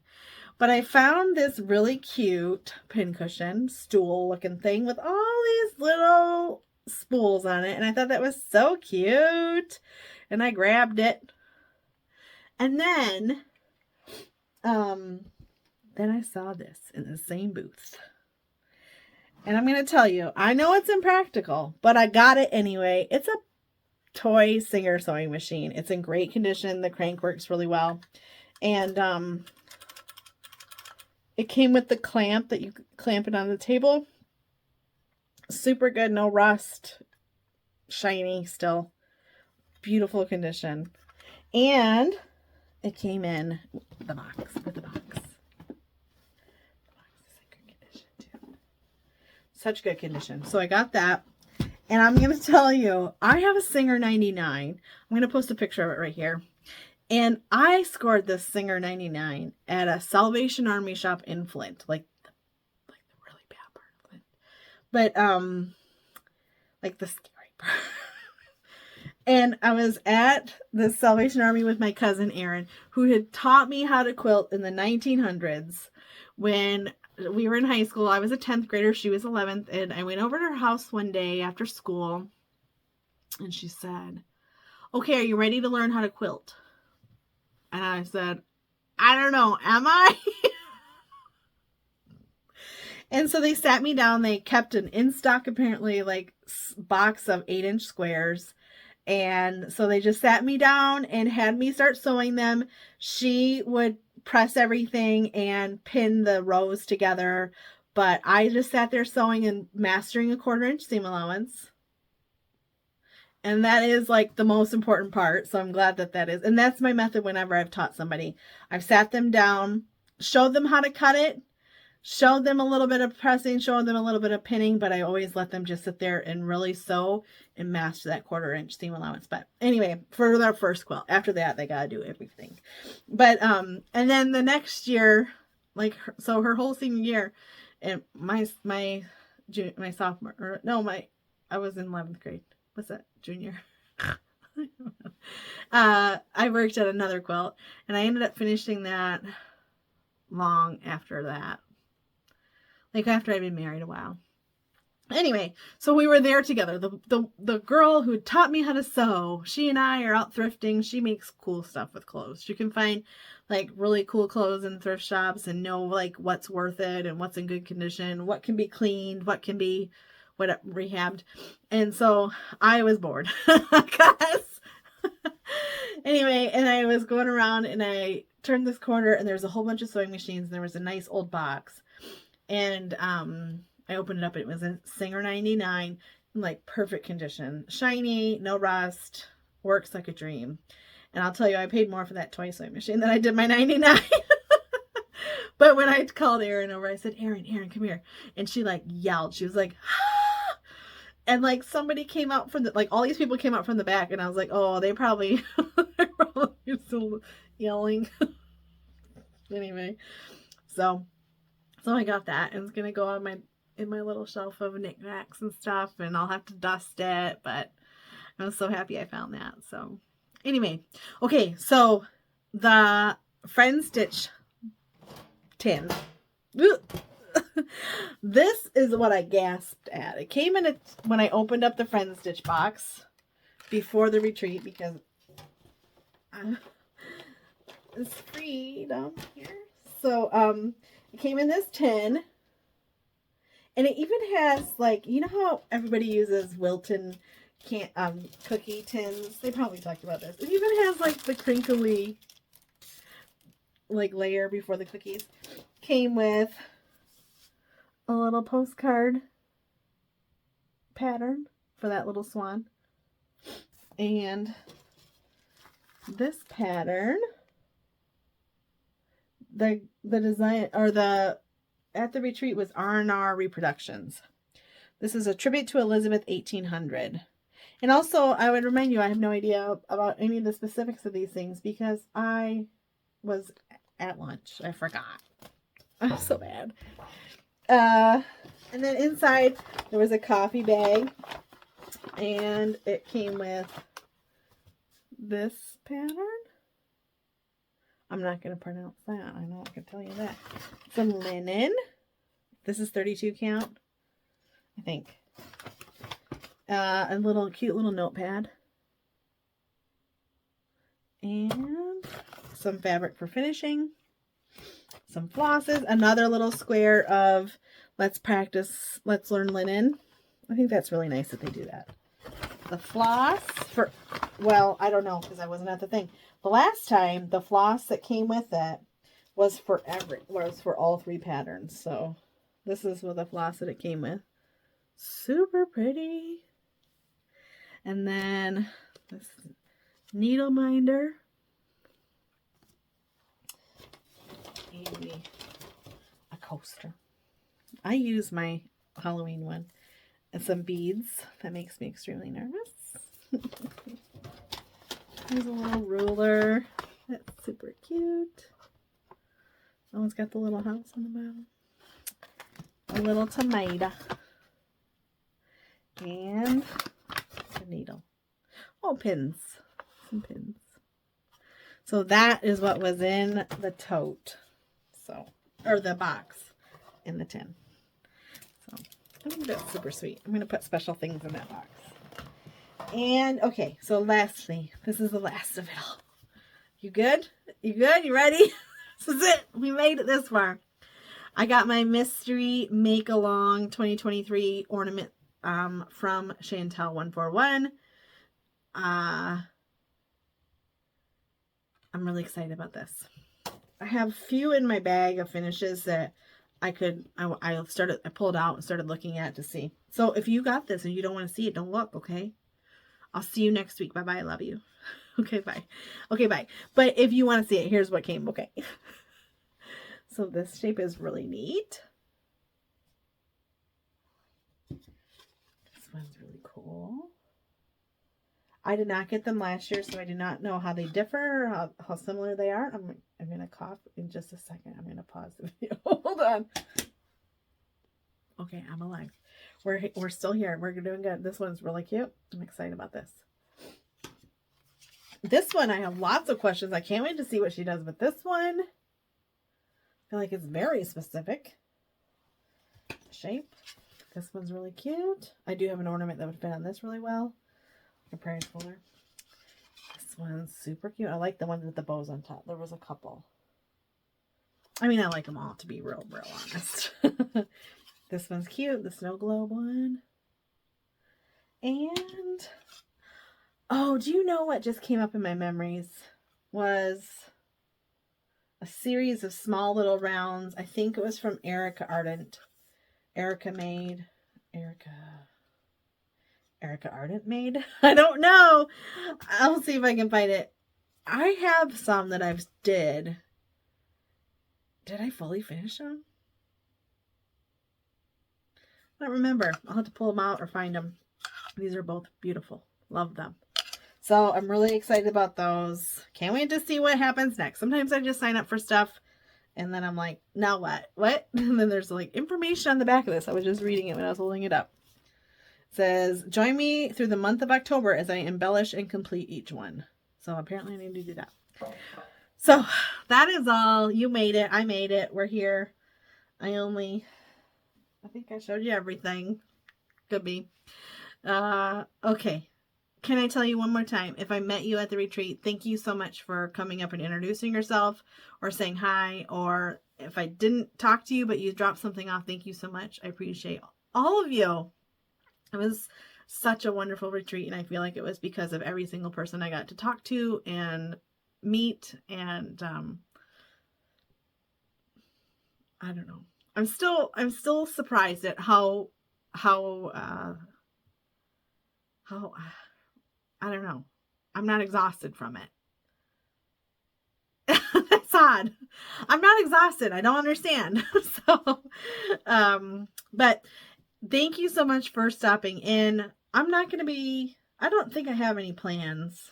Speaker 1: But I found this really cute pincushion stool looking thing with all these little spools on it. And I thought that was so cute. And I grabbed it. And then I saw this in the same booth. And I'm going to tell you, I know it's impractical, but I got it anyway. It's a toy Singer sewing machine. It's in great condition. The crank works really well. And it came with the clamp that you clamp it on the table. Super good, no rust. Shiny still. Beautiful condition. And it came in the box. With the box. The box is in good condition too. Such good condition. So I got that. And I'm going to tell you, I have a Singer 99. I'm going to post a picture of it right here. And I scored this Singer 99 at a Salvation Army shop in Flint. Like the really bad part of Flint. But, like the scary part. And I was at the Salvation Army with my cousin Erin, who had taught me how to quilt in the 1900s. When we were in high school, I was a 10th grader, she was 11th, and I went over to her house one day after school, and she said, "Okay, are you ready to learn how to quilt?" And I said, "I don't know, am I?" And so they sat me down. They kept an in-stock, apparently, like, box of 8-inch squares. And so they just sat me down and had me start sewing them. She would press everything and pin the rows together. But I just sat there sewing and mastering a 1/4-inch seam allowance. And that is like the most important part. So I'm glad that is. And that's my method whenever I've taught somebody. I've sat them down, showed them how to cut it, showed them a little bit of pressing, showed them a little bit of pinning, but I always let them just sit there and really sew and master that 1/4-inch seam allowance. But anyway, for their first quilt, after that, they got to do everything. But, and then the next year, like, so her whole senior year, and my sophomore, or no, I was in 11th grade. What's that? Junior. I worked at another quilt, and I ended up finishing that long after that. Like after I'd been married a while. Anyway, so we were there together. The girl who taught me how to sew, she and I are out thrifting. She makes cool stuff with clothes. You can find like really cool clothes in thrift shops and know like what's worth it and what's in good condition, what can be cleaned, what can be rehabbed. And so I was bored. Anyway, and I was going around and I turned this corner and there's a whole bunch of sewing machines and there was a nice old box. And I opened it up. It was a Singer 99 in like perfect condition. Shiny, no rust, works like a dream. And I'll tell you, I paid more for that toy sewing machine than I did my 99. But when I called Erin over, I said, Erin, come here. And she like yelled. She was like, ah! And like somebody came out from like all these people came out from the back. And I was like, oh, they're probably still yelling. Anyway, so I got that, and it's gonna go on in my little shelf of knickknacks and stuff, and I'll have to dust it, but I was so happy I found that. So anyway, okay, so the Friend Stitch tin. This is what I gasped at. It came in when I opened up the Friend Stitch box before the retreat, because it's free down here. So it came in this tin, and it even has, like, you know how everybody uses Wilton cookie tins? They probably talked about this. It even has like the crinkly like layer before the cookies. Came with a little postcard pattern for that little swan, and this pattern, the design, or the at the retreat was R&R Reproductions. This is a tribute to Elizabeth 1800. And also, I would remind you, I have no idea about any of the specifics of these things because I was at lunch. I forgot. I'm so bad. And then inside, there was a coffee bag. And it came with this pattern. I'm not going to pronounce that. I know I can tell you that. Some linen. This is 32 count, I think. A little cute little notepad. And some fabric for finishing. Some flosses. Another little square of let's practice, let's learn linen. I think that's really nice that they do that. The floss for, well, I don't know because I wasn't at the thing. The last time, the floss that came with it was for all 3 patterns. So this is with the floss that it came with. Super pretty. And then this needle minder. Maybe a coaster. I use my Halloween one. And some beads. That makes me extremely nervous. There's a little ruler. That's super cute. Oh, it's got the little house on the bottom. A little tomato. And a needle. Oh, pins. Some pins. So that is what was in the tote. So, or the box in the tin. So, I think that's super sweet. I'm going to put special things in that box. And, okay, so lastly, this is the last of it all. You good? You good? You ready? This is it. We made it this far. I got my Mystery Make-Along 2023 ornament from Chantel 141. I'm really excited about this. I have a few in my bag of finishes that I pulled out and started looking at to see. So if you got this and you don't want to see it, don't look, okay? I'll see you next week. Bye-bye. I love you. Okay, bye. Okay, bye. But if you want to see it, here's what came. Okay. So this shape is really neat. This one's really cool. I did not get them last year, so I do not know how they differ, how similar they are. I'm going to cough in just a second. I'm going to pause the video. Hold on. Okay, I'm alive. We're still here. We're doing good. This one's really cute. I'm excited about this. This one, I have lots of questions. I can't wait to see what she does with this one. I feel like it's very specific. Shape. This one's really cute. I do have an ornament that would fit on this really well. A prize folder. This one's super cute. I like the one with the bows on top. There was a couple. I mean, I like them all, to be real honest. This one's cute. The snow globe one. And, oh, do you know what just came up in my memories? Was a series of small little rounds. I think it was from Erica Ardent. Erica Ardent made? I don't know. I'll see if I can find it. I have some that I've did. Did I fully finish them? I don't remember. I'll have to pull them out or find them. These are both beautiful. Love them. So I'm really excited about those. Can't wait to see what happens next. Sometimes I just sign up for stuff and then I'm like, now what? What? And then there's like information on the back of this. I was just reading it when I was holding it up. It says, join me through the month of October as I embellish and complete each one. So apparently I need to do that. So that is all. You made it. I made it. We're here. I think I showed you everything. Could be. Okay. Can I tell you one more time? If I met you at the retreat, thank you so much for coming up and introducing yourself or saying hi. Or if I didn't talk to you, but you dropped something off, thank you so much. I appreciate all of you. It was such a wonderful retreat. And I feel like it was because of every single person I got to talk to and meet. And, I don't know. I'm still surprised at how I don't know. I'm not exhausted from it. odd. I'm not exhausted. I don't understand. So, but thank you so much for stopping in. I don't think I have any plans.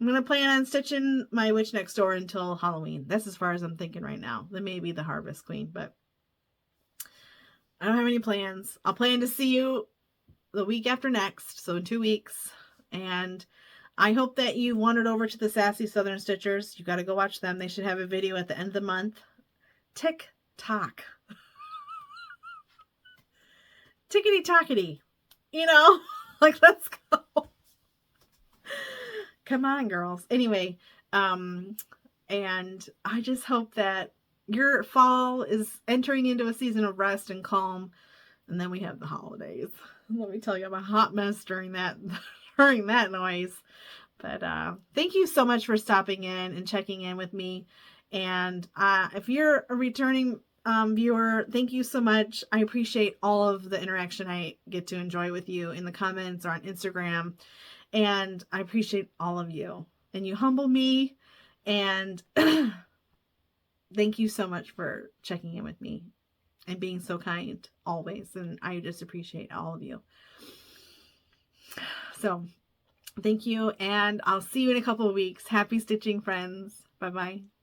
Speaker 1: I'm going to plan on stitching my Witch Next Door until Halloween. That's as far as I'm thinking right now. Then maybe the Harvest Queen, but I don't have any plans. I'll plan to see you the week after next, so in 2 weeks. And I hope that you wandered over to the Sassy Southern Stitchers. You got to go watch them. They should have a video at the end of the month. Tick-tock. Tickety-tockety. You know? Like, let's go. Come on, girls. Anyway, and I just hope that your fall is entering into a season of rest and calm. And then we have the holidays. Let me tell you, I'm a hot mess during that noise. But thank you so much for stopping in and checking in with me. And if you're a returning viewer, thank you so much. I appreciate all of the interaction I get to enjoy with you in the comments or on Instagram. And I appreciate all of you. And you humble me. And thank you so much for checking in with me and being so kind always. And I just appreciate all of you. So thank you. And I'll see you in a couple of weeks. Happy stitching, friends. Bye-bye.